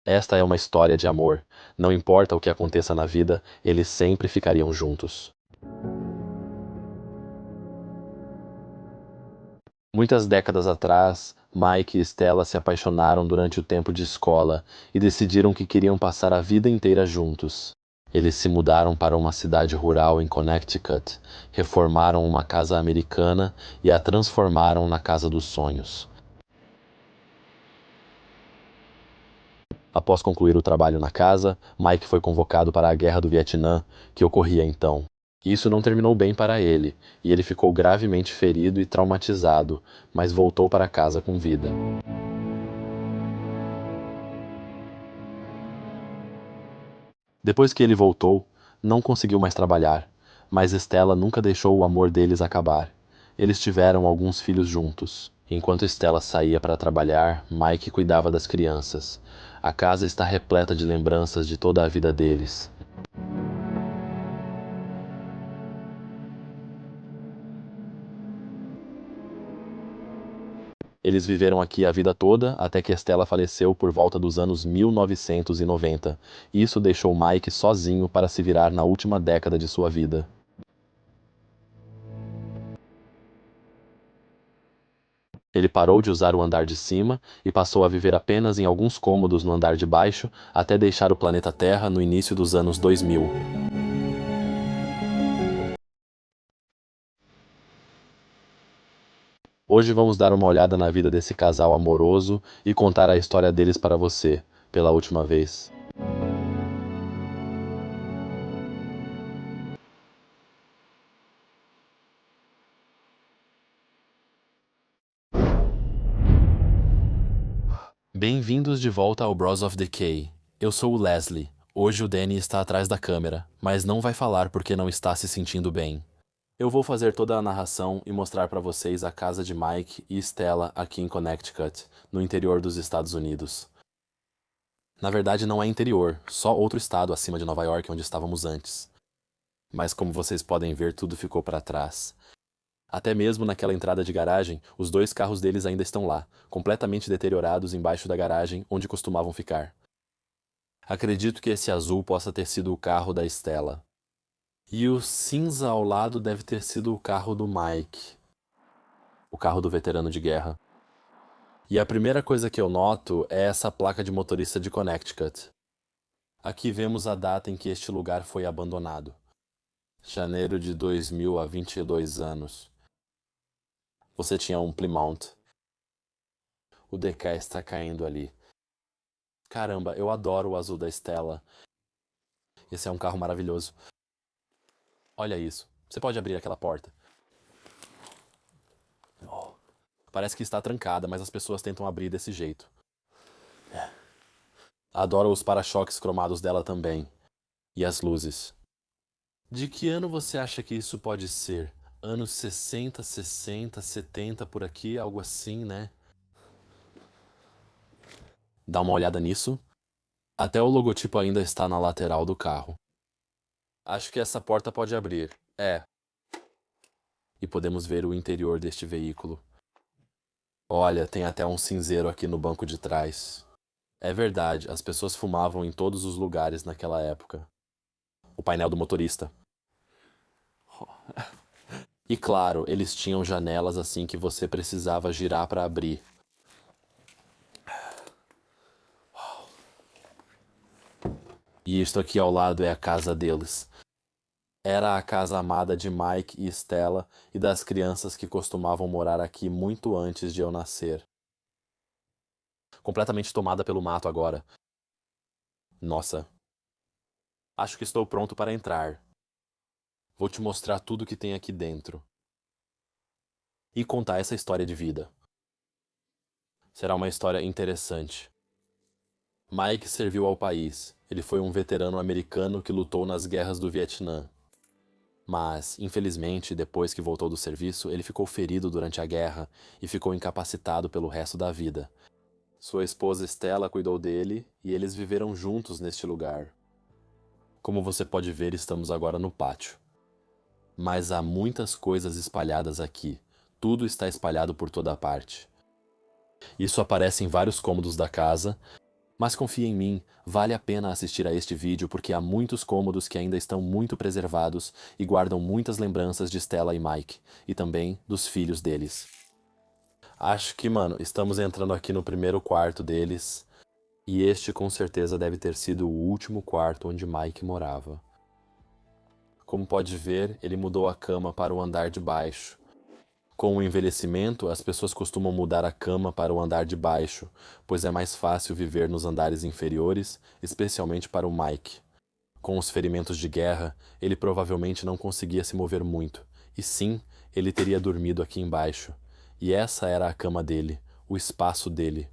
Esta é uma história de amor. Não importa o que aconteça na vida, eles sempre ficariam juntos. Muitas décadas atrás, Mike e Stella se apaixonaram durante o tempo de escola e decidiram que queriam passar a vida inteira juntos. Eles se mudaram para uma cidade rural em Connecticut, reformaram uma casa americana e a transformaram na casa dos sonhos. Após concluir o trabalho na casa, Mike foi convocado para a Guerra do Vietnã, que ocorria então. Isso não terminou bem para ele, e ele ficou gravemente ferido e traumatizado, mas voltou para casa com vida. Depois que ele voltou, não conseguiu mais trabalhar, mas Stella nunca deixou o amor deles acabar. Eles tiveram alguns filhos juntos. Enquanto Stella saía para trabalhar, Mike cuidava das crianças. A casa está repleta de lembranças de toda a vida deles. Eles viveram aqui a vida toda até que Stella faleceu por volta dos anos 1990. Isso deixou Mike sozinho para se virar na última década de sua vida. Ele parou de usar o andar de cima e passou a viver apenas em alguns cômodos no andar de baixo até deixar o planeta Terra no início dos anos 2000. Hoje vamos dar uma olhada na vida desse casal amoroso e contar a história deles para você, pela última vez. Bem-vindos de volta ao Bros of Decay. Eu sou o Leslie. Hoje o Danny está atrás da câmera, mas não vai falar porque não está se sentindo bem. Eu vou fazer toda a narração e mostrar para vocês a casa de Mike e Stella aqui em Connecticut, no interior dos Estados Unidos. Na verdade não é interior, só outro estado acima de Nova York onde estávamos antes. Mas como vocês podem ver, tudo ficou para trás. Até mesmo naquela entrada de garagem, os dois carros deles ainda estão lá, completamente deteriorados embaixo da garagem onde costumavam ficar. Acredito que esse azul possa ter sido o carro da Stella. E o cinza ao lado deve ter sido o carro do Mike. O carro do veterano de guerra. E a primeira coisa que eu noto é essa placa de motorista de Connecticut. Aqui vemos a data em que este lugar foi abandonado. Janeiro de 2000, há 22 anos. Você tinha um Plymouth. O DK está caindo ali. Caramba, eu adoro o azul da Stella. Esse é um carro maravilhoso. Olha isso. Você pode abrir aquela porta. Oh, parece que está trancada, mas as pessoas tentam abrir desse jeito. Adoro os para-choques cromados dela também. E as luzes. De que ano você acha que isso pode ser? Anos 60, 60, 70 por aqui, algo assim, né? Dá uma olhada nisso. Até o logotipo ainda está na lateral do carro. Acho que essa porta pode abrir. É. E podemos ver o interior deste veículo. Olha, tem até um cinzeiro aqui no banco de trás. É verdade, as pessoas fumavam em todos os lugares naquela época. O painel do motorista. E claro, eles tinham janelas assim que você precisava girar para abrir. E isto aqui ao lado é a casa deles. Era a casa amada de Mike e Stella e das crianças que costumavam morar aqui muito antes de eu nascer. Completamente tomada pelo mato agora. Nossa. Acho que estou pronto para entrar. Vou te mostrar tudo que tem aqui dentro. E contar essa história de vida. Será uma história interessante. Mike serviu ao país. Ele foi um veterano americano que lutou nas guerras do Vietnã. Mas, infelizmente, depois que voltou do serviço, ele ficou ferido durante a guerra e ficou incapacitado pelo resto da vida. Sua esposa Stella cuidou dele e eles viveram juntos neste lugar. Como você pode ver, estamos agora no pátio. Mas há muitas coisas espalhadas aqui. Tudo está espalhado por toda parte. Isso aparece em vários cômodos da casa Mas confie em mim, vale a pena assistir a este vídeo porque há muitos cômodos que ainda estão muito preservados e guardam muitas lembranças de Stella e Mike, e também dos filhos deles. Acho que, mano, estamos entrando aqui no primeiro quarto deles, e este com certeza deve ter sido o último quarto onde Mike morava. Como pode ver, ele mudou a cama para o andar de baixo. Com o envelhecimento, as pessoas costumam mudar a cama para o andar de baixo, pois é mais fácil viver nos andares inferiores, especialmente para o Mike. Com os ferimentos de guerra, ele provavelmente não conseguia se mover muito, e sim, ele teria dormido aqui embaixo. E essa era a cama dele, o espaço dele.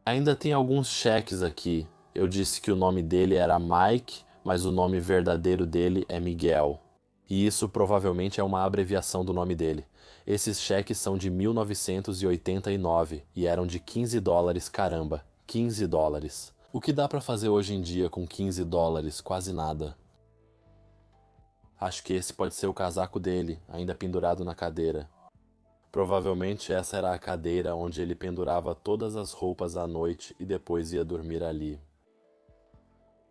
Ainda tem alguns cheques aqui. Eu disse que o nome dele era Mike, mas o nome verdadeiro dele é Miguel. E isso provavelmente é uma abreviação do nome dele. Esses cheques são de 1989 e eram de $15, caramba, $15. O que dá pra fazer hoje em dia com $15? Quase nada. Acho que esse pode ser o casaco dele, ainda pendurado na cadeira. Provavelmente essa era a cadeira onde ele pendurava todas as roupas à noite e depois ia dormir ali.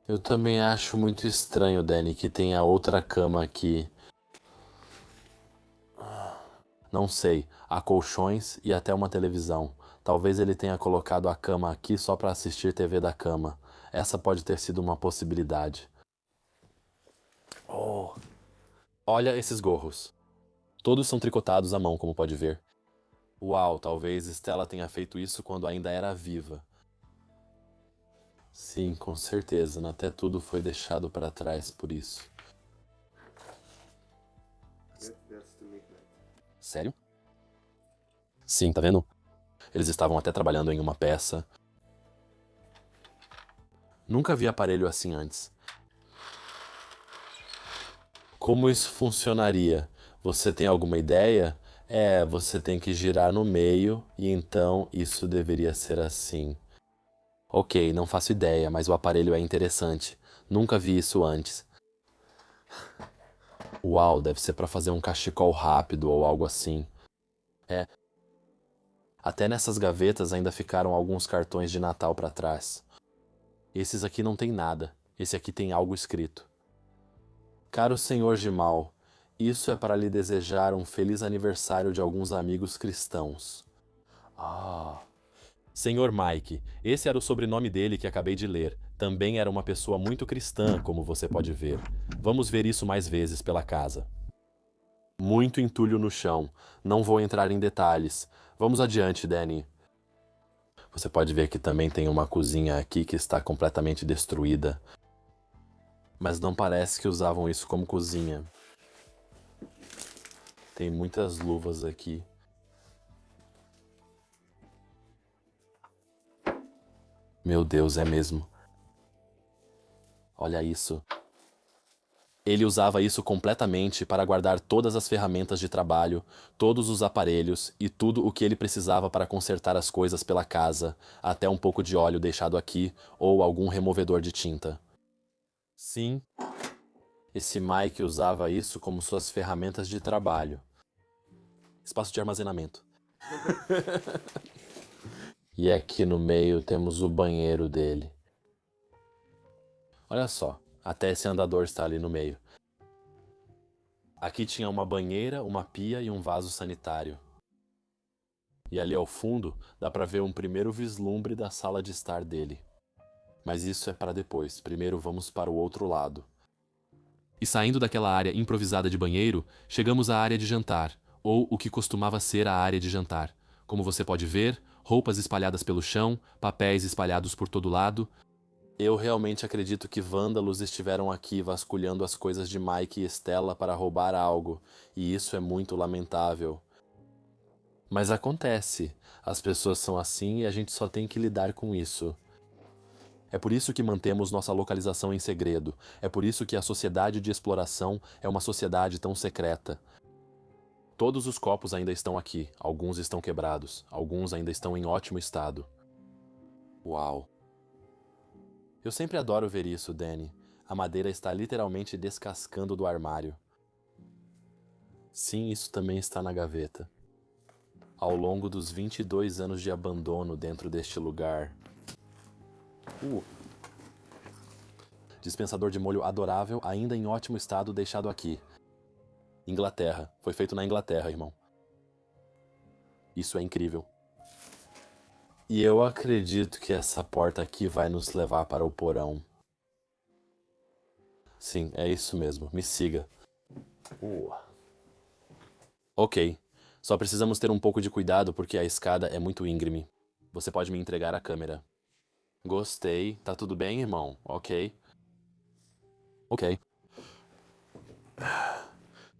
Eu também acho muito estranho, Danny, que tenha outra cama aqui. Não sei, há colchões e até uma televisão. Talvez ele tenha colocado a cama aqui só para assistir TV da cama. Essa pode ter sido uma possibilidade. Oh, olha esses gorros. Todos são tricotados à mão, como pode ver. Uau, talvez Stella tenha feito isso quando ainda era viva. Sim, com certeza, até tudo foi deixado para trás por isso. Sério? Sim, tá vendo? Eles estavam até trabalhando em uma peça. Nunca vi aparelho assim antes. Como isso funcionaria? Você tem alguma ideia? Você tem que girar no meio e então isso deveria ser assim. Ok, não faço ideia, mas o aparelho é interessante. Nunca vi isso antes. Uau, deve ser para fazer um cachecol rápido ou algo assim. É. Até nessas gavetas ainda ficaram alguns cartões de Natal para trás. Esses aqui não tem nada. Esse aqui tem algo escrito. Caro Senhor Gimal, isso é para lhe desejar um feliz aniversário de alguns amigos cristãos. Ah. Senhor Mike, esse era o sobrenome dele que acabei de ler. Também era uma pessoa muito cristã, como você pode ver. Vamos ver isso mais vezes pela casa. Muito entulho no chão. Não vou entrar em detalhes. Vamos adiante, Danny. Você pode ver que também tem uma cozinha aqui que está completamente destruída. Mas não parece que usavam isso como cozinha. Tem muitas luvas aqui. Meu Deus, é mesmo. Olha isso. Ele usava isso completamente para guardar todas as ferramentas de trabalho, todos os aparelhos e tudo o que ele precisava para consertar as coisas pela casa, até um pouco de óleo deixado aqui ou algum removedor de tinta. Sim, esse Mike usava isso como suas ferramentas de trabalho. Espaço de armazenamento. E aqui no meio temos o banheiro dele. Olha só, até esse andador está ali no meio. Aqui tinha uma banheira, uma pia e um vaso sanitário. E ali ao fundo dá para ver um primeiro vislumbre da sala de estar dele. Mas isso é para depois, primeiro vamos para o outro lado. E saindo daquela área improvisada de banheiro, chegamos à área de jantar, ou o que costumava ser a área de jantar. Como você pode ver, roupas espalhadas pelo chão, papéis espalhados por todo lado. Eu realmente acredito que vândalos estiveram aqui vasculhando as coisas de Mike e Stella para roubar algo, e isso é muito lamentável. Mas acontece, as pessoas são assim e a gente só tem que lidar com isso. É por isso que mantemos nossa localização em segredo. É por isso que a sociedade de exploração é uma sociedade tão secreta. Todos os copos ainda estão aqui, alguns estão quebrados, alguns ainda estão em ótimo estado. Uau! Eu sempre adoro ver isso, Danny. A madeira está literalmente descascando do armário. Sim, isso também está na gaveta. Ao longo dos 22 anos de abandono dentro deste lugar, Dispensador de molho adorável, ainda em ótimo estado, deixado aqui. Inglaterra. Foi feito na Inglaterra, irmão. Isso é incrível. E eu acredito que essa porta aqui vai nos levar para o porão. Sim, é isso mesmo. Me siga. Ok. Só precisamos ter um pouco de cuidado porque a escada é muito íngreme. Você pode me entregar a câmera. Gostei. Tá tudo bem, irmão? Ok. Ok.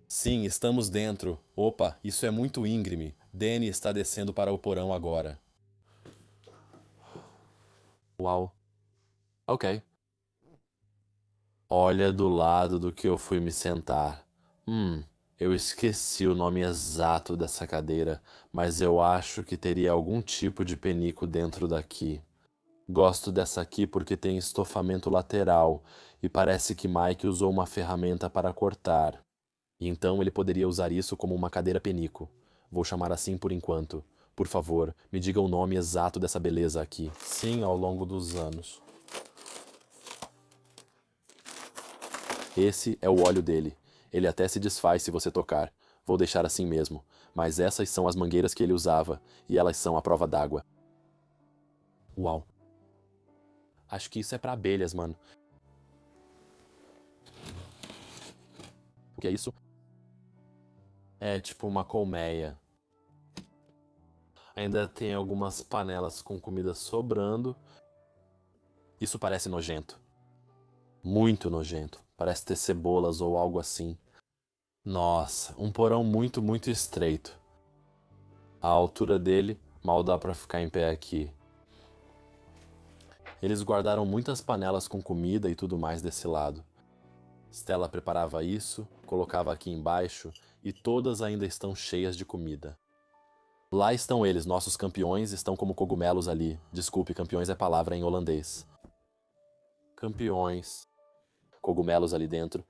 Sim, estamos dentro. Opa, isso é muito íngreme. Danny está descendo para o porão agora. Uau. Ok. Olha do lado do que eu fui me sentar. Eu esqueci o nome exato dessa cadeira, mas eu acho que teria algum tipo de penico dentro daqui. Gosto dessa aqui porque tem estofamento lateral e parece que Mike usou uma ferramenta para cortar. E então ele poderia usar isso como uma cadeira penico. Vou chamar assim por enquanto. Por favor, me diga o nome exato dessa beleza aqui. Sim, ao longo dos anos. Esse é o óleo dele. Ele até se desfaz se você tocar. Vou deixar assim mesmo. Mas essas são as mangueiras que ele usava, e elas são a prova d'água. Uau. Acho que isso é pra abelhas, mano. O que é isso? É tipo uma colmeia. Ainda tem algumas panelas com comida sobrando. Isso parece nojento. Muito nojento. Parece ter cebolas ou algo assim. Nossa, um porão muito, muito estreito. A altura dele mal dá pra ficar em pé aqui. Eles guardaram muitas panelas com comida e tudo mais desse lado. Stella preparava isso, colocava aqui embaixo e todas ainda estão cheias de comida. Lá estão eles, nossos campeões estão como cogumelos ali. Desculpe, campeões é palavra em holandês. Campeões. Cogumelos ali dentro.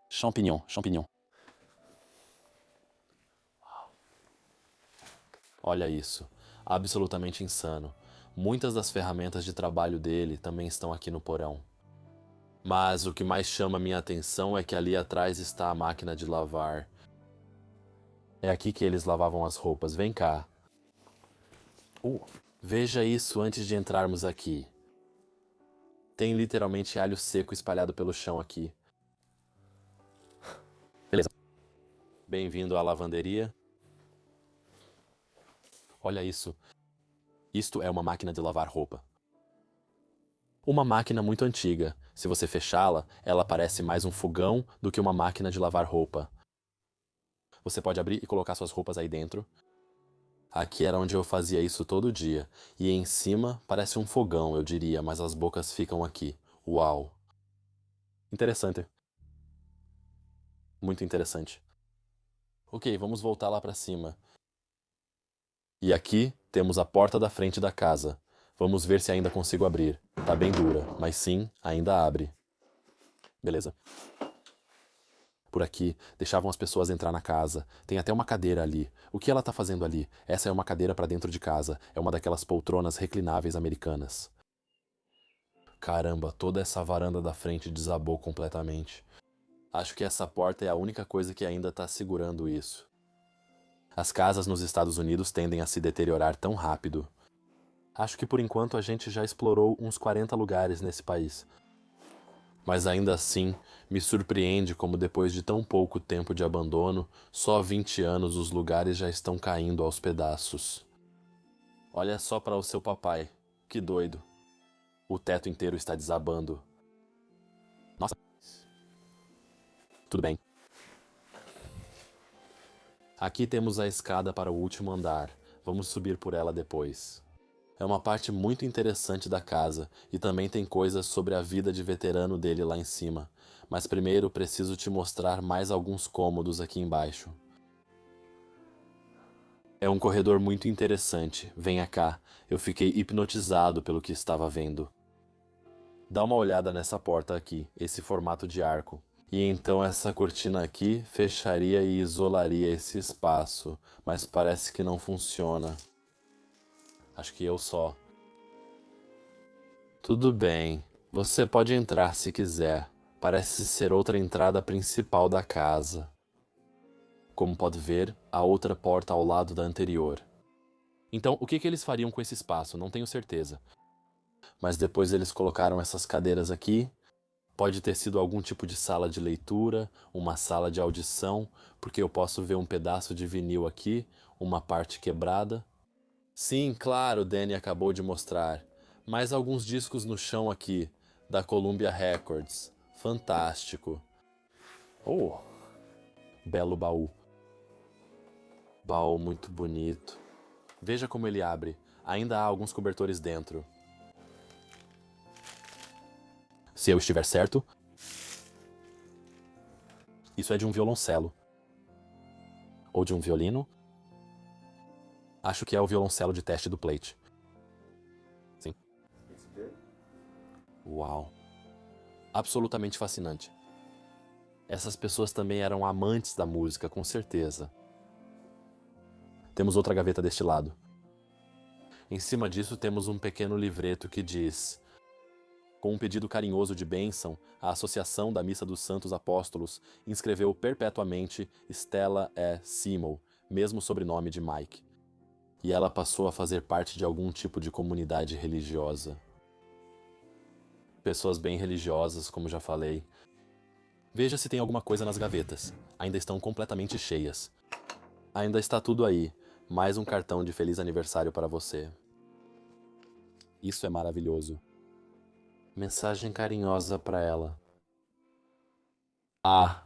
Champignon, champignon. Olha isso. Absolutamente insano. Muitas das ferramentas de trabalho dele também estão aqui no porão. Mas o que mais chama minha atenção é que ali atrás está a máquina de lavar. É aqui que eles lavavam as roupas. Vem cá. Veja isso antes de entrarmos aqui. Tem literalmente alho seco espalhado pelo chão aqui. Beleza. Bem-vindo à lavanderia. Olha isso. Isto é uma máquina de lavar roupa. Uma máquina muito antiga. Se você fechá-la, ela parece mais um fogão do que uma máquina de lavar roupa. Você pode abrir e colocar suas roupas aí dentro. Aqui era onde eu fazia isso todo dia. E em cima parece um fogão, eu diria, mas as bocas ficam aqui. Uau. Interessante. Muito interessante. Ok, vamos voltar lá pra cima. E aqui temos a porta da frente da casa. Vamos ver se ainda consigo abrir. Tá bem dura, mas sim, ainda abre. Beleza. Por aqui, deixavam as pessoas entrar na casa. Tem até uma cadeira ali. O que ela tá fazendo ali? Essa é uma cadeira para dentro de casa. É uma daquelas poltronas reclináveis americanas. Caramba, toda essa varanda da frente desabou completamente. Acho que essa porta é a única coisa que ainda tá segurando isso. As casas nos Estados Unidos tendem a se deteriorar tão rápido. Acho que por enquanto a gente já explorou uns 40 lugares nesse país. Mas ainda assim, me surpreende como depois de tão pouco tempo de abandono, só 20 anos os lugares já estão caindo aos pedaços. Olha só para o seu papai, que doido. O teto inteiro está desabando. Nossa. Tudo bem. Aqui temos a escada para o último andar. Vamos subir por ela depois. É uma parte muito interessante da casa e também tem coisas sobre a vida de veterano dele lá em cima. Mas primeiro preciso te mostrar mais alguns cômodos aqui embaixo. É um corredor muito interessante. Venha cá. Eu fiquei hipnotizado pelo que estava vendo. Dá uma olhada nessa porta aqui, esse formato de arco. E então essa cortina aqui fecharia e isolaria esse espaço, mas parece que não funciona. Acho que eu só. Tudo bem, você pode entrar se quiser. Parece ser outra entrada principal da casa. Como pode ver, há outra porta ao lado da anterior. Então, o que eles fariam com esse espaço? Não tenho certeza. Mas depois eles colocaram essas cadeiras aqui. Pode ter sido algum tipo de sala de leitura, uma sala de audição, porque eu posso ver um pedaço de vinil aqui, uma parte quebrada. Sim, claro, Danny acabou de mostrar. Mais alguns discos no chão aqui, da Columbia Records. Fantástico. Oh, belo baú. Baú muito bonito. Veja como ele abre. Ainda há alguns cobertores dentro. Se eu estiver certo, isso é de um violoncelo. Ou de um violino. Acho que é o violoncelo de teste do Plate. Sim. Uau. Absolutamente fascinante. Essas pessoas também eram amantes da música, com certeza. Temos outra gaveta deste lado. Em cima disso temos um pequeno livreto que diz: com um pedido carinhoso de bênção, a Associação da Missa dos Santos Apóstolos inscreveu perpetuamente Stella E. Seymour, mesmo sobrenome de Mike. E ela passou a fazer parte de algum tipo de comunidade religiosa. Pessoas bem religiosas, como já falei. Veja se tem alguma coisa nas gavetas. Ainda estão completamente cheias. Ainda está tudo aí. Mais um cartão de feliz aniversário para você. Isso é maravilhoso. Mensagem carinhosa para ela. Ah!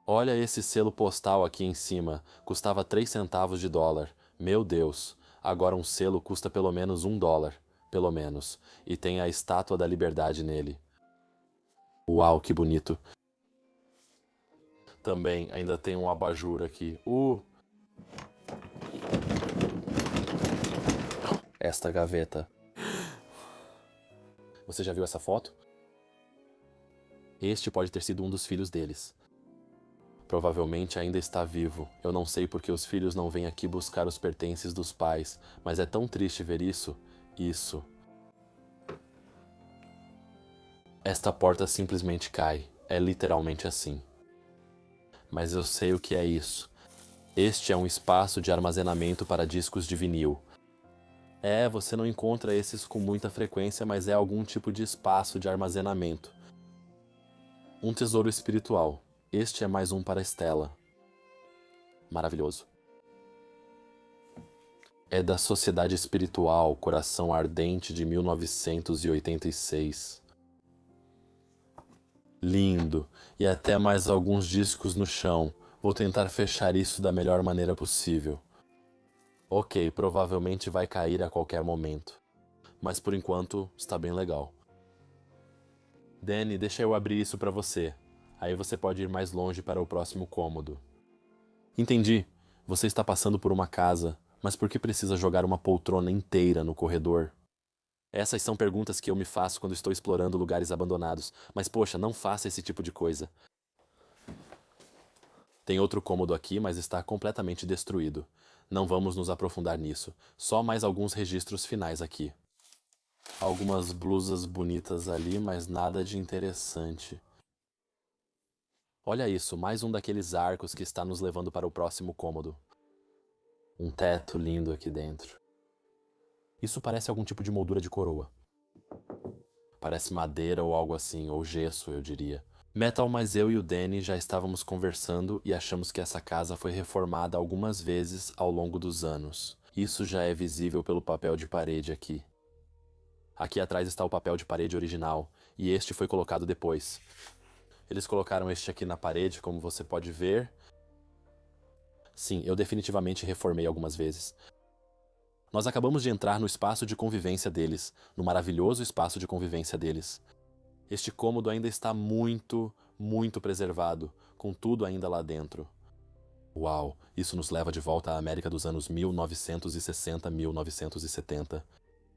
Olha esse selo postal aqui em cima. Custava 3 centavos de dólar. Meu Deus! Agora um selo custa pelo menos $1. Pelo menos. E tem a estátua da liberdade nele. Uau, que bonito. Também ainda tem um abajur aqui. Esta gaveta. Você já viu essa foto? Este pode ter sido um dos filhos deles. Provavelmente ainda está vivo. Eu não sei porque os filhos não vêm aqui buscar os pertences dos pais, mas é tão triste ver isso. Isso. Esta porta simplesmente cai. É literalmente assim. Mas eu sei o que é isso. Este é um espaço de armazenamento para discos de vinil. Você não encontra esses com muita frequência, mas é algum tipo de espaço de armazenamento. Um tesouro espiritual. Este é mais um para Stella. Maravilhoso. É da Sociedade Espiritual Coração Ardente de 1986. Lindo. E até mais alguns discos no chão. Vou tentar fechar isso da melhor maneira possível. Ok, provavelmente vai cair a qualquer momento. Mas por enquanto está bem legal. Danny, deixa eu abrir isso para você. Aí você pode ir mais longe para o próximo cômodo. Entendi. Você está passando por uma casa, mas por que precisa jogar uma poltrona inteira no corredor? Essas são perguntas que eu me faço quando estou explorando lugares abandonados. Mas poxa, não faça esse tipo de coisa. Tem outro cômodo aqui, mas está completamente destruído. Não vamos nos aprofundar nisso. Só mais alguns registros finais aqui. Algumas blusas bonitas ali, mas nada de interessante. Olha isso, mais um daqueles arcos que está nos levando para o próximo cômodo. Um teto lindo aqui dentro. Isso parece algum tipo de moldura de coroa. Parece madeira ou algo assim, ou gesso, eu diria. Metal, mas eu e o Danny já estávamos conversando e achamos que essa casa foi reformada algumas vezes ao longo dos anos. Isso já é visível pelo papel de parede aqui. Aqui atrás está o papel de parede original, e este foi colocado depois. Eles colocaram este aqui na parede, como você pode ver. Sim, eu definitivamente reformei algumas vezes. Nós acabamos de entrar no espaço de convivência deles, no maravilhoso espaço de convivência deles. Este cômodo ainda está muito, muito preservado, com tudo ainda lá dentro. Uau, isso nos leva de volta à América dos anos 1960, 1970.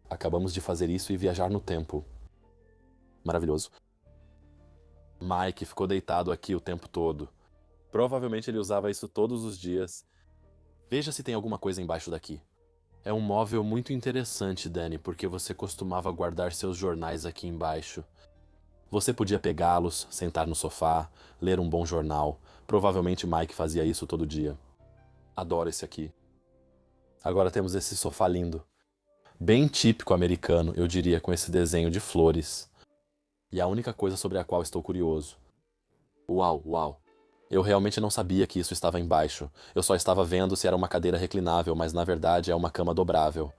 Acabamos de fazer isso e viajar no tempo. Maravilhoso. Mike ficou deitado aqui o tempo todo. Provavelmente ele usava isso todos os dias. Veja se tem alguma coisa embaixo daqui. É um móvel muito interessante, Danny, porque você costumava guardar seus jornais aqui embaixo. Você podia pegá-los, sentar no sofá, ler um bom jornal. Provavelmente Mike fazia isso todo dia. Adoro esse aqui. Agora temos esse sofá lindo. Bem típico americano, eu diria, com esse desenho de flores. E a única coisa sobre a qual estou curioso. Uau, uau. Eu realmente não sabia que isso estava embaixo. Eu só estava vendo se era uma cadeira reclinável, mas na verdade é uma cama dobrável.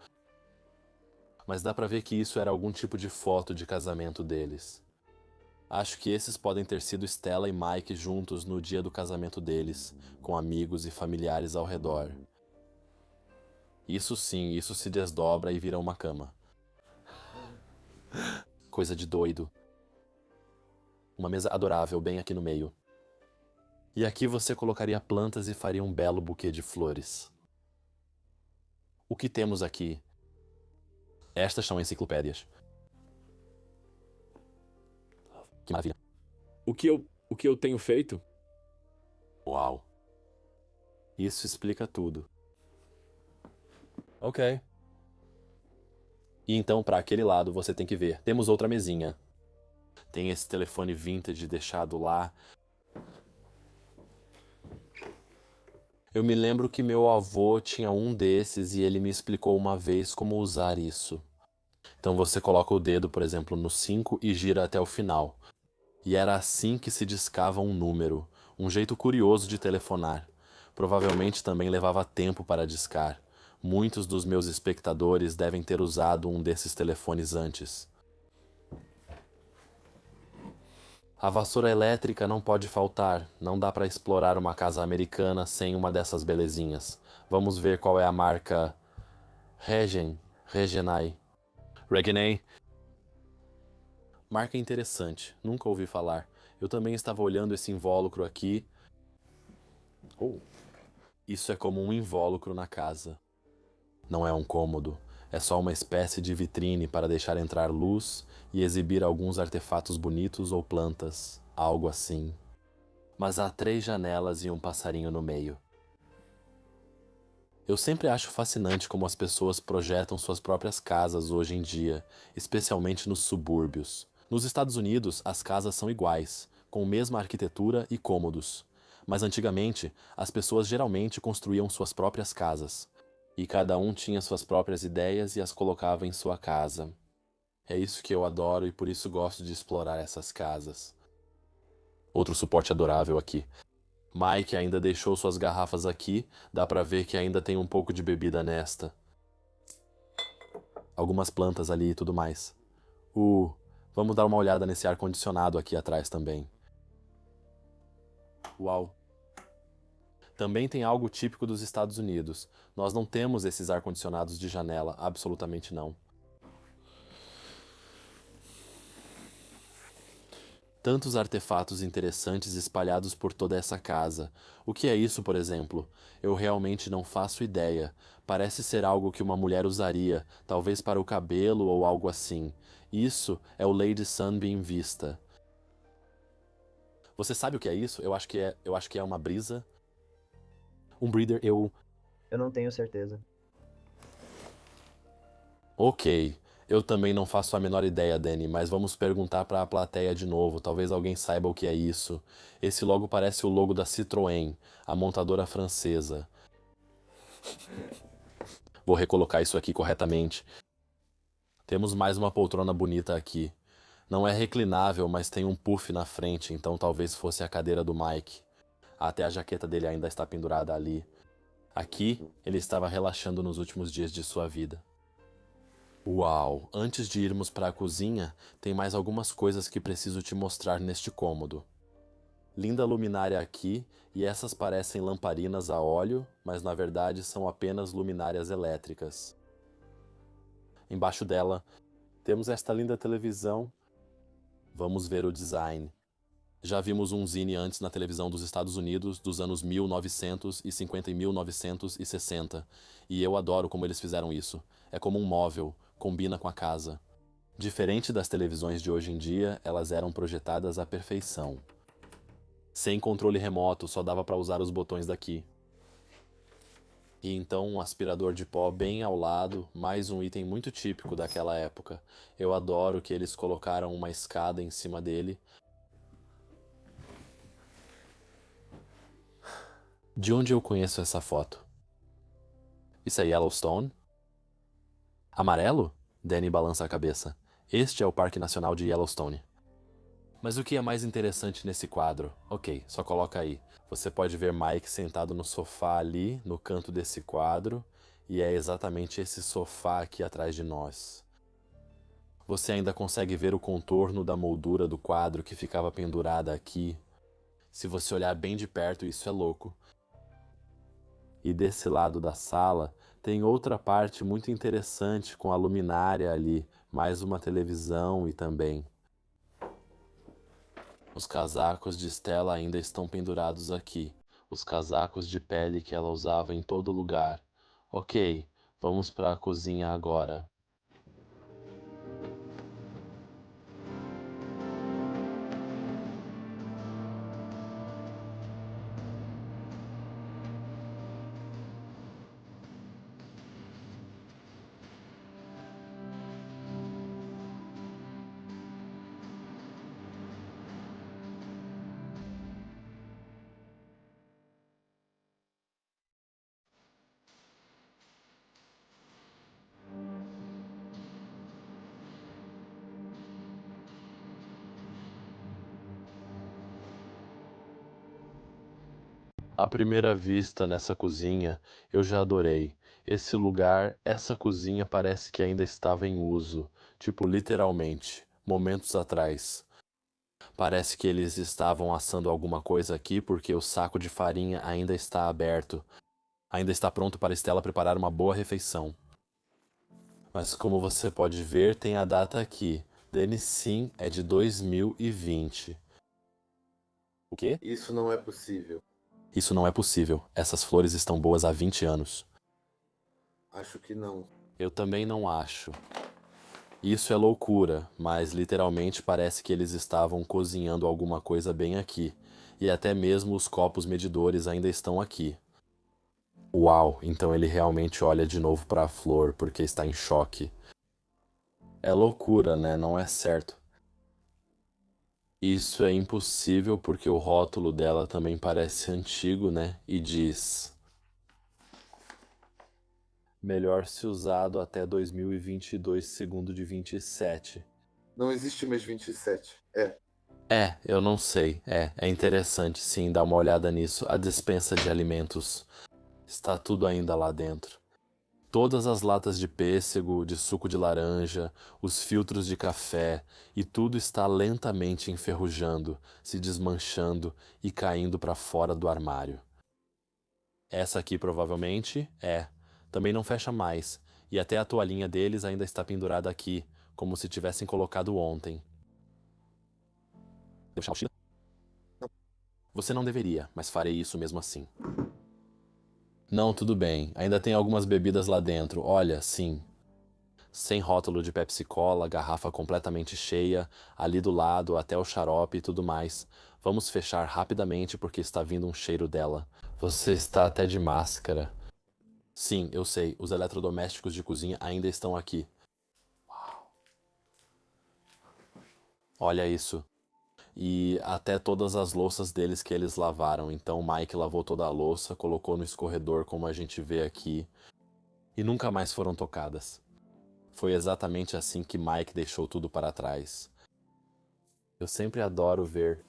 Mas dá pra ver que isso era algum tipo de foto de casamento deles. Acho que esses podem ter sido Stella e Mike juntos no dia do casamento deles, com amigos e familiares ao redor. Isso sim, isso se desdobra e vira uma cama. Coisa de doido. Uma mesa adorável bem aqui no meio. E aqui você colocaria plantas e faria um belo buquê de flores. O que temos aqui? Estas são enciclopédias. Que maravilha. O que eu tenho feito? Uau. Isso explica tudo. Ok. E então, para aquele lado, você tem que ver. Temos outra mesinha. Tem esse telefone vintage deixado lá. Eu me lembro que meu avô tinha um desses e ele me explicou uma vez como usar isso. Então você coloca o dedo, por exemplo, no 5 e gira até o final. E era assim que se discava um número, um jeito curioso de telefonar. Provavelmente também levava tempo para discar. Muitos dos meus espectadores devem ter usado um desses telefones antes. A vassoura elétrica não pode faltar. Não dá para explorar uma casa americana sem uma dessas belezinhas. Vamos ver qual é a marca Regenai. Regenai. Marca interessante, nunca ouvi falar. Eu também estava olhando esse invólucro aqui. Oh, isso é como um invólucro na casa. Não é um cômodo, é só uma espécie de vitrine para deixar entrar luz e exibir alguns artefatos bonitos ou plantas, algo assim. Mas há 3 janelas e um passarinho no meio. Eu sempre acho fascinante como as pessoas projetam suas próprias casas hoje em dia, especialmente nos subúrbios. Nos Estados Unidos, as casas são iguais, com a mesma arquitetura e cômodos. Mas antigamente, as pessoas geralmente construíam suas próprias casas. E cada um tinha suas próprias ideias e as colocava em sua casa. É isso que eu adoro e por isso gosto de explorar essas casas. Outro suporte adorável aqui. Mike ainda deixou suas garrafas aqui, dá pra ver que ainda tem um pouco de bebida nesta. Algumas plantas ali e tudo mais. Vamos dar uma olhada nesse ar-condicionado aqui atrás também. Uau! Também tem algo típico dos Estados Unidos. Nós não temos esses ar-condicionados de janela, absolutamente não. Tantos artefatos interessantes espalhados por toda essa casa. O que é isso, por exemplo? Eu realmente não faço ideia. Parece ser algo que uma mulher usaria, talvez para o cabelo ou algo assim. Isso é o Lady Sunbeam Vista. Você sabe o que é isso? Eu acho que é uma brisa. Um breeder, Eu não tenho certeza. Ok. Eu também não faço a menor ideia, Danny, mas vamos perguntar para a plateia de novo. Talvez alguém saiba o que é isso. Esse logo parece o logo da Citroën, a montadora francesa. Vou recolocar isso aqui corretamente. Temos mais uma poltrona bonita aqui. Não é reclinável, mas tem um puff na frente, então talvez fosse a cadeira do Mike. Até a jaqueta dele ainda está pendurada ali. Aqui, ele estava relaxando nos últimos dias de sua vida. Uau! Antes de irmos para a cozinha, tem mais algumas coisas que preciso te mostrar neste cômodo. Linda luminária aqui, e essas parecem lamparinas a óleo, mas na verdade são apenas luminárias elétricas. Embaixo dela, temos esta linda televisão. Vamos ver o design. Já vimos um zine antes na televisão dos Estados Unidos dos anos 1950 e 1960, e eu adoro como eles fizeram isso. É como um móvel, combina com a casa. Diferente das televisões de hoje em dia, elas eram projetadas à perfeição. Sem controle remoto, só dava para usar os botões daqui. E então um aspirador de pó bem ao lado, mais um item muito típico daquela época. Eu adoro que eles colocaram uma escada em cima dele. De onde eu conheço essa foto? Isso é Yellowstone? Amarelo? Danny balança a cabeça. Este é o Parque Nacional de Yellowstone. Mas o que é mais interessante nesse quadro? Ok, só coloca aí. Você pode ver Mike sentado no sofá ali, no canto desse quadro, e é exatamente esse sofá aqui atrás de nós. Você ainda consegue ver o contorno da moldura do quadro que ficava pendurada aqui. Se você olhar bem de perto, isso é louco. E desse lado da sala tem outra parte muito interessante com a luminária ali, mais uma televisão e também. Os casacos de Stella ainda estão pendurados aqui. Os casacos de pele que ela usava em todo lugar. Ok, vamos para a cozinha agora. À primeira vista nessa cozinha, eu já adorei. Esse lugar, essa cozinha parece que ainda estava em uso. Tipo, literalmente, momentos atrás. Parece que eles estavam assando alguma coisa aqui porque o saco de farinha ainda está aberto. Ainda está pronto para Stella preparar uma boa refeição. Mas como você pode ver, tem a data aqui. Denis sim é de 2020. O quê? Isso não é possível. Isso não é possível. Essas flores estão boas há 20 anos. Acho que não. Eu também não acho. Isso é loucura, mas literalmente parece que eles estavam cozinhando alguma coisa bem aqui. E até mesmo os copos medidores ainda estão aqui. Uau, então ele realmente olha de novo para a flor porque está em choque. É loucura, né? Não é certo. Isso é impossível porque o rótulo dela também parece antigo, né? E diz: melhor se usado até 2022, segundo de 27. Não existe mês 27. Eu não sei. É interessante sim dar uma olhada nisso. A despensa de alimentos. Está tudo ainda lá dentro. Todas as latas de pêssego, de suco de laranja, os filtros de café, e tudo está lentamente enferrujando, se desmanchando e caindo para fora do armário. Essa aqui provavelmente é. Também não fecha mais, e até a toalhinha deles ainda está pendurada aqui, como se tivessem colocado ontem. Deixar o China? Você não deveria, mas farei isso mesmo assim. Não, tudo bem. Ainda tem algumas bebidas lá dentro. Olha, sim. Sem rótulo de Pepsi-Cola, garrafa completamente cheia, ali do lado até o xarope e tudo mais. Vamos fechar rapidamente porque está vindo um cheiro dela. Você está até de máscara. Sim, eu sei. Os eletrodomésticos de cozinha ainda estão aqui. Uau. Olha isso. E até todas as louças deles que eles lavaram. Então o Mike lavou toda a louça, colocou no escorredor como a gente vê aqui, e nunca mais foram tocadas. Foi exatamente assim que Mike deixou tudo para trás. Eu sempre adoro ver.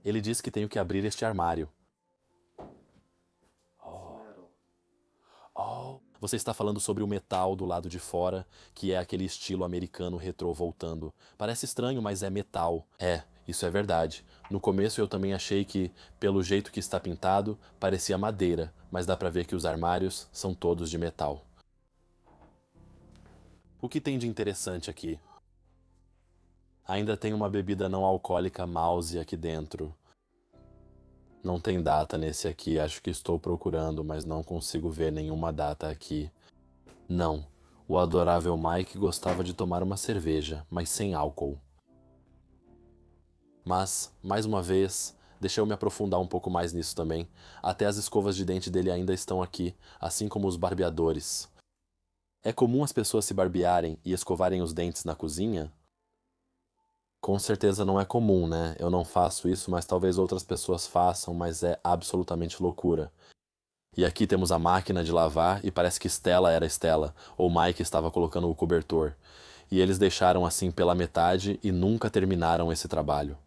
Ele diz que tenho que abrir este armário. Você está falando sobre o metal do lado de fora, que é aquele estilo americano retrô voltando. Parece estranho, mas é metal. Isso é verdade. No começo eu também achei que, pelo jeito que está pintado, parecia madeira, mas dá pra ver que os armários são todos de metal. O que tem de interessante aqui? Ainda tem uma bebida não alcoólica Mouse aqui dentro. Não tem data nesse aqui, acho que estou procurando, mas não consigo ver nenhuma data aqui. Não, o adorável Mike gostava de tomar uma cerveja, mas sem álcool. Mas, mais uma vez, Deixa eu me aprofundar um pouco mais nisso também. Até as escovas de dente dele ainda estão aqui, assim como os barbeadores. É comum as pessoas se barbearem e escovarem os dentes na cozinha? Com certeza não é comum, né? Eu não faço isso, mas talvez outras pessoas façam, mas é absolutamente loucura. E aqui temos a máquina de lavar e parece que Stella era Stella, ou Mike estava colocando o cobertor. E eles deixaram assim pela metade e nunca terminaram esse trabalho.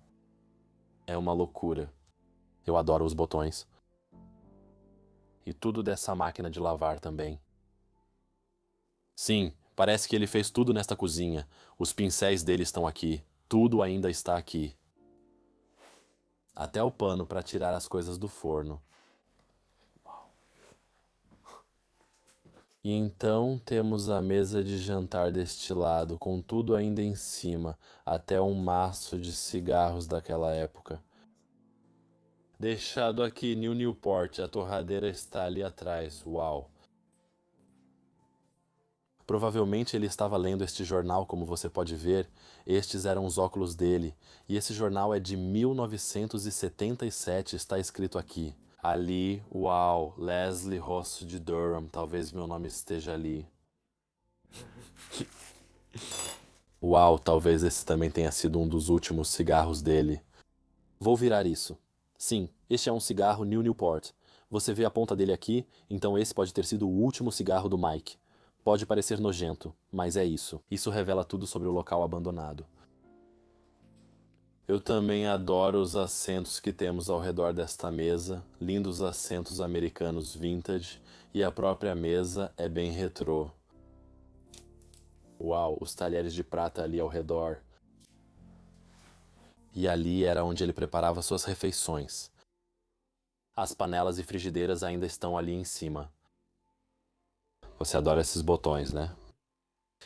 É uma loucura. Eu adoro os botões. E tudo dessa máquina de lavar também. Sim, parece que ele fez tudo nesta cozinha. Os pincéis dele estão aqui. Tudo ainda está aqui. Até o pano para tirar as coisas do forno. E então temos a mesa de jantar deste lado, com tudo ainda em cima, até um maço de cigarros daquela época. Deixado aqui, New Newport, a torradeira está ali atrás. Uau! Provavelmente ele estava lendo este jornal, como você pode ver. Estes eram os óculos dele. E esse jornal é de 1977, está escrito aqui. Ali, uau, Leslie Ross de Durham, talvez meu nome esteja ali. Uau, talvez esse também tenha sido um dos últimos cigarros dele. Vou virar isso. Sim, este é um cigarro New Newport. Você vê a ponta dele aqui, então esse pode ter sido o último cigarro do Mike. Pode parecer nojento, mas é isso. Isso revela tudo sobre o local abandonado. Eu também adoro os assentos que temos ao redor desta mesa, lindos assentos americanos vintage, e a própria mesa é bem retrô. Uau, os talheres de prata ali ao redor. E ali era onde ele preparava suas refeições. As panelas e frigideiras ainda estão ali em cima. Você adora esses botões, né?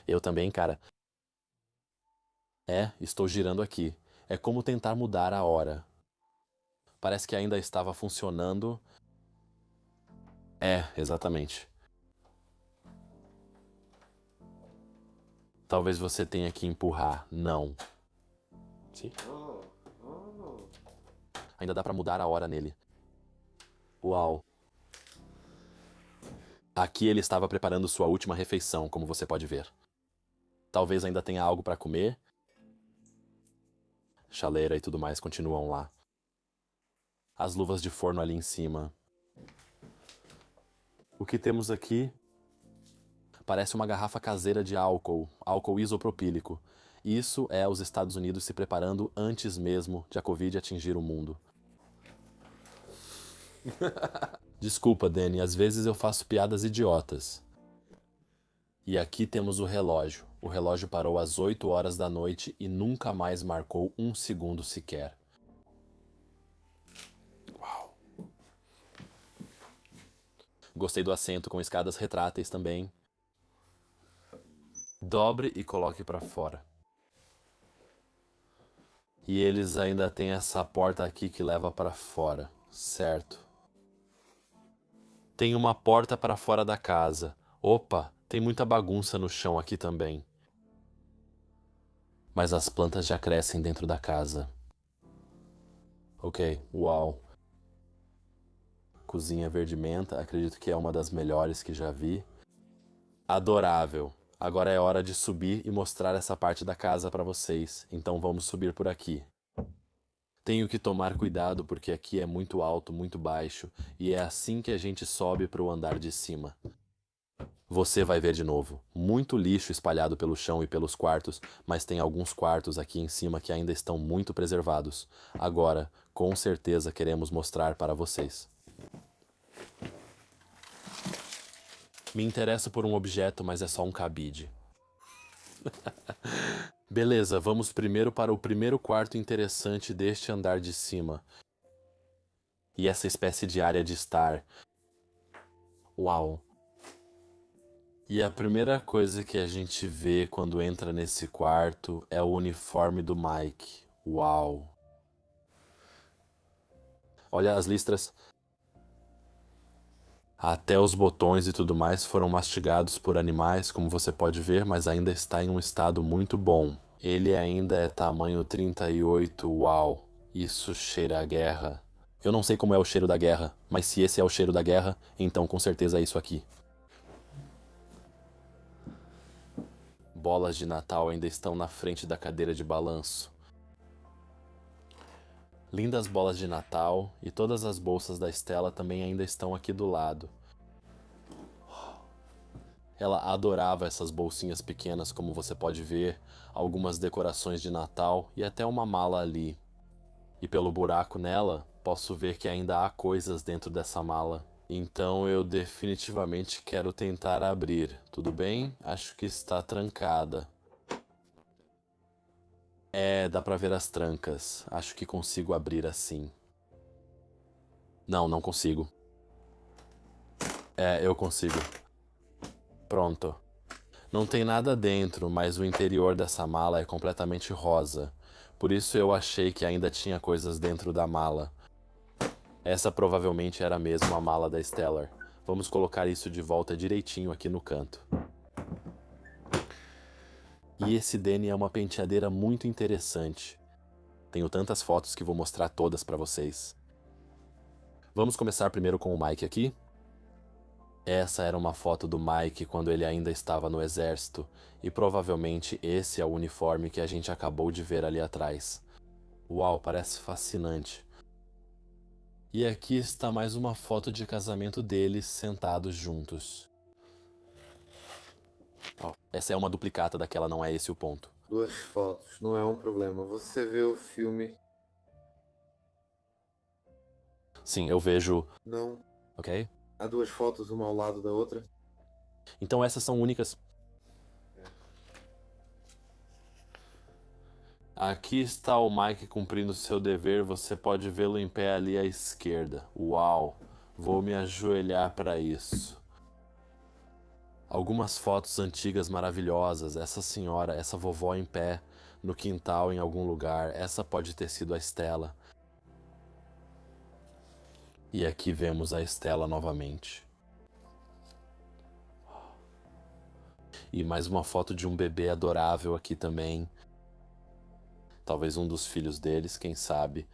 Eu também, cara. Estou girando aqui. É como tentar mudar a hora. Parece que ainda estava funcionando. Exatamente. Talvez você tenha que empurrar. Não. Sim. Ainda dá pra mudar a hora nele. Uau. Aqui ele estava preparando sua última refeição, como você pode ver. Talvez ainda tenha algo para comer. Chaleira e tudo mais continuam lá. As luvas de forno ali em cima. O que temos aqui? Parece uma garrafa caseira de álcool isopropílico. Isso é os Estados Unidos se preparando antes mesmo de a Covid atingir o mundo. Desculpa, Danny, às vezes eu faço piadas idiotas. E aqui temos o relógio. O relógio parou às 8 horas da noite e nunca mais marcou um segundo sequer. Uau! Gostei do assento com escadas retráteis também. Dobre e coloque para fora. E eles ainda têm essa porta aqui que leva para fora, certo? Tem uma porta para fora da casa. Opa, tem muita bagunça no chão aqui também. Mas as plantas já crescem dentro da casa. Ok, uau. Cozinha verde-menta, acredito que é uma das melhores que já vi. Adorável. Agora é hora de subir e mostrar essa parte da casa para vocês. Então vamos subir por aqui. Tenho que tomar cuidado porque aqui é muito alto, muito baixo, e é assim que a gente sobe para o andar de cima. Você vai ver de novo. Muito lixo espalhado pelo chão e pelos quartos, mas tem alguns quartos aqui em cima que ainda estão muito preservados. Agora, com certeza queremos mostrar para vocês. Me interesso por um objeto, mas é só um cabide. Beleza, vamos primeiro para o primeiro quarto interessante deste andar de cima. E essa espécie de área de estar. Uau! E a primeira coisa que a gente vê quando entra nesse quarto é o uniforme do Mike. Uau! Olha as listras. Até os botões e tudo mais foram mastigados por animais, como você pode ver, mas ainda está em um estado muito bom. Ele ainda é tamanho 38, uau! Isso cheira a guerra. Eu não sei como é o cheiro da guerra, mas se esse é o cheiro da guerra, então com certeza é isso aqui. Bolas de Natal ainda estão na frente da cadeira de balanço. Lindas bolas de Natal e todas as bolsas da Stella também ainda estão aqui do lado. Ela adorava essas bolsinhas pequenas, como você pode ver, algumas decorações de Natal e até uma mala ali. E pelo buraco nela, posso ver que ainda há coisas dentro dessa mala. Então eu definitivamente quero tentar abrir. Tudo bem? Acho que está trancada. É, dá pra ver as trancas. Acho que consigo abrir assim. Não, não consigo. É, eu consigo. Pronto. Não tem nada dentro, mas o interior dessa mala é completamente rosa. Por isso eu achei que ainda tinha coisas dentro da mala. Essa provavelmente era mesmo a mala da Stellar. Vamos colocar isso de volta direitinho aqui no canto. E esse Danny é uma penteadeira muito interessante. Tenho tantas fotos que vou mostrar todas pra vocês. Vamos começar primeiro com o Mike aqui. Essa era uma foto do Mike quando ele ainda estava no exército, e provavelmente esse é o uniforme que a gente acabou de ver ali atrás. Uau, parece fascinante. E aqui está mais uma foto de casamento deles sentados juntos. Oh, essa é uma duplicata daquela, não é esse o ponto. 2 fotos, não é um problema. Você vê o filme? Sim, eu vejo. Não. Ok? Há 2 fotos, uma ao lado da outra? Então essas são únicas. Aqui está o Mike cumprindo seu dever, você pode vê-lo em pé ali à esquerda. Uau, vou me ajoelhar para isso. Algumas fotos antigas maravilhosas, essa senhora, essa vovó em pé, no quintal em algum lugar, essa pode ter sido a Stella. E aqui vemos a Stella novamente. E mais uma foto de um bebê adorável aqui também. Talvez um dos filhos deles, quem sabe.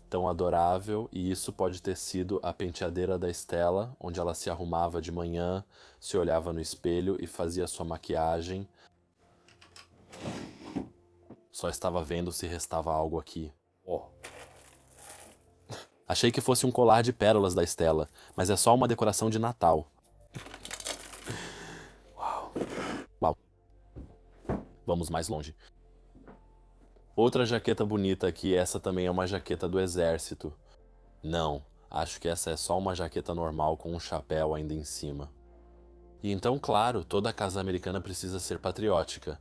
Tão adorável, e isso pode ter sido a penteadeira da Stella, onde ela se arrumava de manhã, se olhava no espelho e fazia sua maquiagem. Só estava vendo se restava algo aqui. Oh. Achei que fosse um colar de pérolas da Stella, mas é só uma decoração de Natal. Uau. Uau. Vamos mais longe. Outra jaqueta bonita aqui, essa também é uma jaqueta do exército. Não, acho que essa é só uma jaqueta normal com um chapéu ainda em cima. E então, claro, toda casa americana precisa ser patriótica.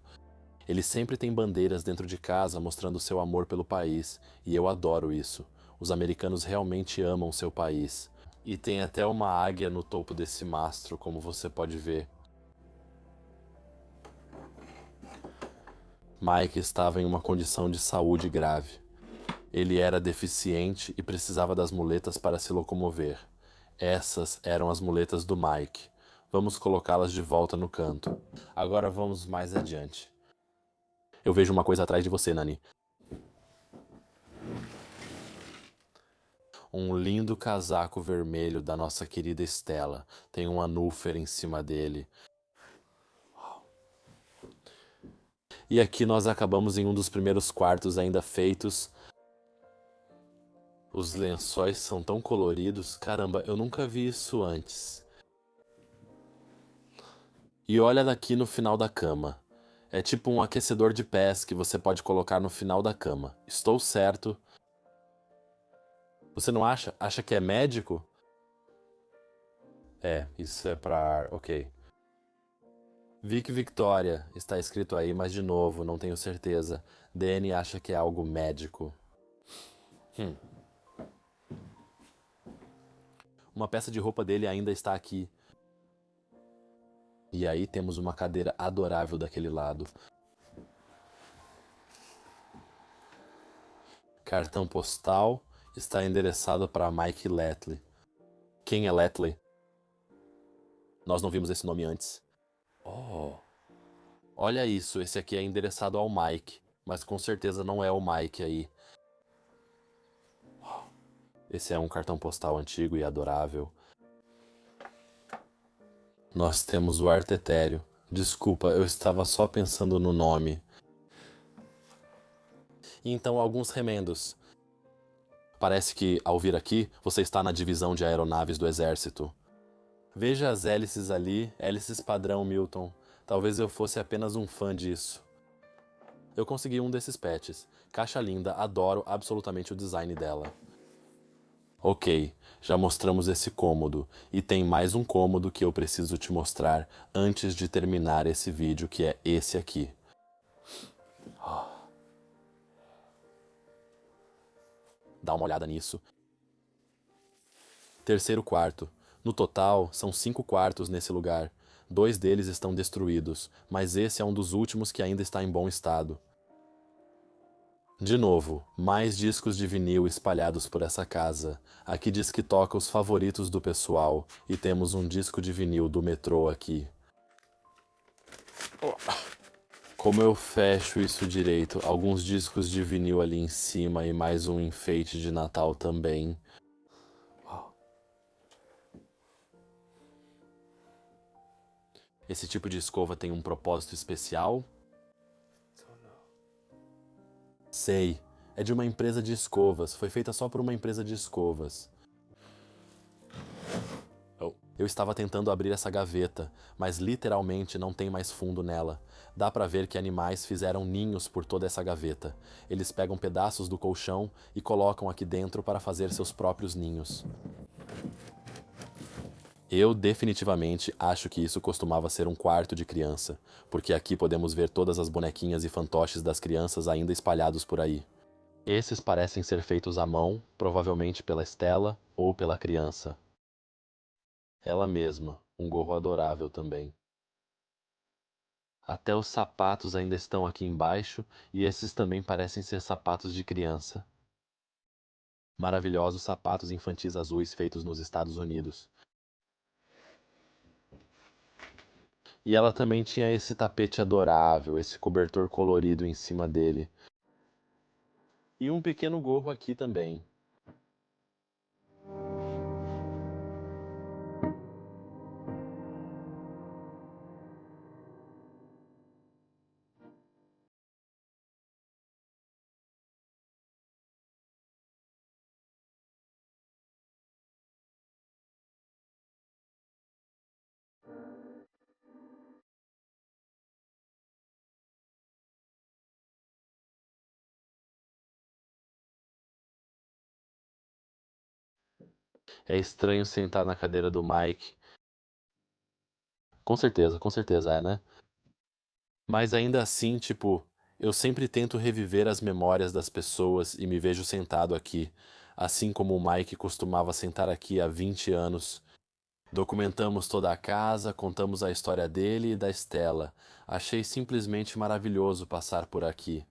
Eles sempre têm bandeiras dentro de casa mostrando seu amor pelo país, e eu adoro isso. Os americanos realmente amam seu país. E tem até uma águia no topo desse mastro, como você pode ver. Mike estava em uma condição de saúde grave. Ele era deficiente e precisava das muletas para se locomover. Essas eram as muletas do Mike. Vamos colocá-las de volta no canto. Agora vamos mais adiante. Eu vejo uma coisa atrás de você, Nani. Um lindo casaco vermelho da nossa querida Stella. Tem um anúfer em cima dele. E aqui nós acabamos em um dos primeiros quartos ainda feitos. Os lençóis são tão coloridos. Caramba, eu nunca vi isso antes. E olha daqui no final da cama. É tipo um aquecedor de pés que você pode colocar no final da cama. Estou certo. Você não acha? Acha que é médico? É, isso é pra ar, ok. Vic Victoria, está escrito aí, mas de novo, não tenho certeza. Danny acha que é algo médico. Uma peça de roupa dele ainda está aqui. E aí temos uma cadeira adorável daquele lado. Cartão postal está endereçado para Mike Letley. Quem é Letley? Nós não vimos esse nome antes. Oh, olha isso, esse aqui é endereçado ao Mike. mas com certeza não é o Mike aí. Esse é um cartão postal antigo e adorável. Nós temos o Artetério. Desculpa, eu estava só pensando no nome. E então alguns remendos. Parece que, ao vir aqui, você está na divisão de aeronaves do exército. Veja as hélices ali, hélices padrão Milton. Talvez eu fosse apenas um fã disso. Eu consegui um desses patches. Caixa linda, adoro absolutamente o design dela. Ok, já mostramos esse cômodo, e tem mais um cômodo que eu preciso te mostrar antes de terminar esse vídeo, que é esse aqui. Dá uma olhada nisso. Terceiro quarto. No total, são 5 quartos nesse lugar. 2 deles estão destruídos, mas esse é um dos últimos que ainda está em bom estado. De novo, mais discos de vinil espalhados por essa casa. Aqui diz que toca os favoritos do pessoal, e temos um disco de vinil do metrô aqui. Como eu fecho isso direito? Alguns discos de vinil ali em cima e mais um enfeite de Natal também. Esse tipo de escova tem um propósito especial? Sei, é de uma empresa de escovas, foi feita só por uma empresa de escovas. Eu estava tentando abrir essa gaveta, mas literalmente não tem mais fundo nela. Dá pra ver que animais fizeram ninhos por toda essa gaveta. Eles pegam pedaços do colchão e colocam aqui dentro para fazer seus próprios ninhos. Eu definitivamente acho que isso costumava ser um quarto de criança, porque aqui podemos ver todas as bonequinhas e fantoches das crianças ainda espalhados por aí. Esses parecem ser feitos à mão, provavelmente pela Stella ou pela criança. Ela mesma, um gorro adorável também. Até os sapatos ainda estão aqui embaixo, e esses também parecem ser sapatos de criança. Maravilhosos sapatos infantis azuis feitos nos Estados Unidos. E ela também tinha esse tapete adorável, esse cobertor colorido em cima dele. E um pequeno gorro aqui também. É estranho sentar na cadeira do Mike. Com certeza é, né? Mas ainda assim, tipo, eu sempre tento reviver as memórias das pessoas e me vejo sentado aqui, assim como o Mike costumava sentar aqui há 20 anos. Documentamos toda a casa, contamos a história dele e da Stella. Achei simplesmente maravilhoso passar por aqui.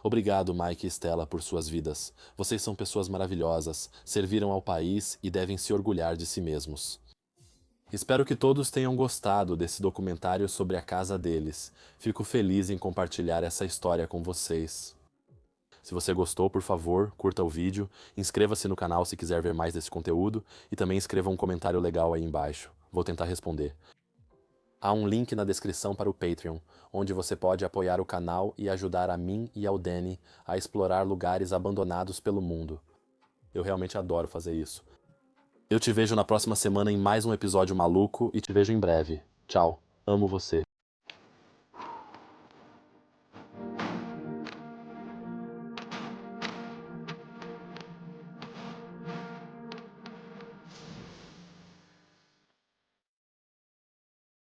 Obrigado, Mike e Stella, por suas vidas. Vocês são pessoas maravilhosas, serviram ao país e devem se orgulhar de si mesmos. Espero que todos tenham gostado desse documentário sobre a casa deles. Fico feliz em compartilhar essa história com vocês. Se você gostou, por favor, curta o vídeo, inscreva-se no canal se quiser ver mais desse conteúdo e também escreva um comentário legal aí embaixo. Vou tentar responder. Há um link na descrição para o Patreon, onde você pode apoiar o canal e ajudar a mim e ao Danny a explorar lugares abandonados pelo mundo. Eu realmente adoro fazer isso. Eu te vejo na próxima semana em mais um episódio maluco e te vejo em breve. Tchau, amo você.